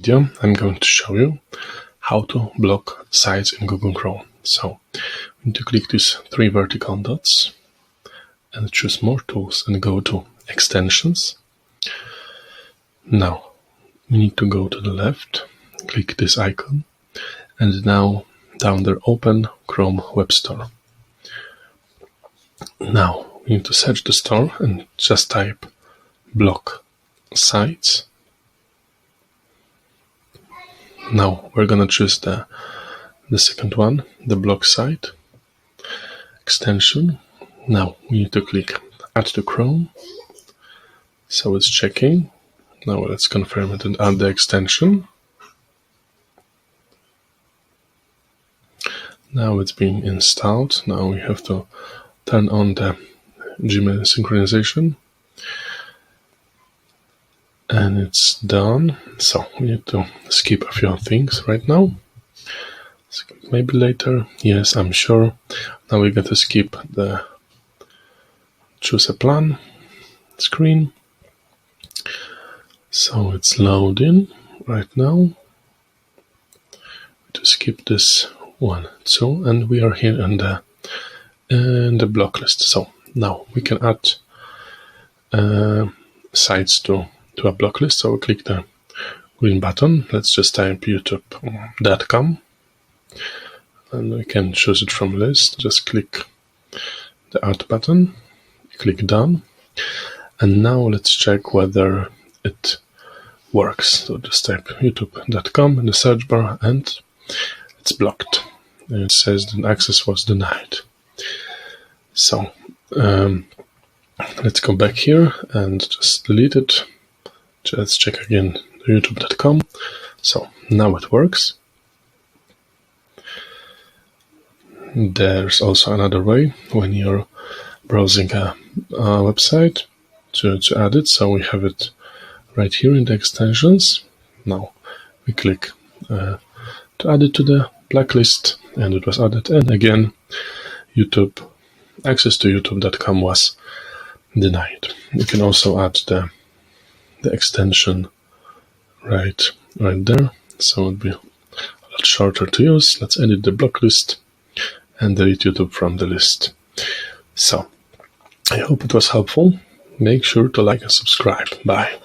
Video, I'm going to show you how to block sites in Google Chrome. So we need to click these three vertical dots and choose More Tools and go to Extensions. Now we need to go to the left, click this icon, and now down there open Chrome Web Store. Now we need to search the store and just type block sites. Now we're gonna choose the second one, the block site extension. Now we need to click Add to Chrome. So it's checking. Now let's confirm it and add the extension. Now it's being installed. Now we have to turn on the Gmail synchronization. And it's done. So we need to skip a few things right now. Maybe later. Yes, I'm sure. Now we got to skip the choose a plan screen. So it's loading right now. To skip this one too, and we are here in the block list. So now we can add sites to a block list. So we click the green button. Let's just type youtube.com and we can choose it from list. Just click the add button, click done, and now let's check whether it works. So just type youtube.com in the search bar and it's blocked. And it says that access was denied. So let's go back here and just delete it. Let's check again youtube.com. So now it works. There's also another way when you're browsing a website to add it. So we have it right here in the extensions. Now we click to add it to the blacklist, and it was added. And again, YouTube access to youtube.com was denied. You can also add the extension right there, so it'll be a lot shorter to use. Let's edit the block list and delete YouTube from the list. So I hope it was helpful. Make sure to like and subscribe. Bye.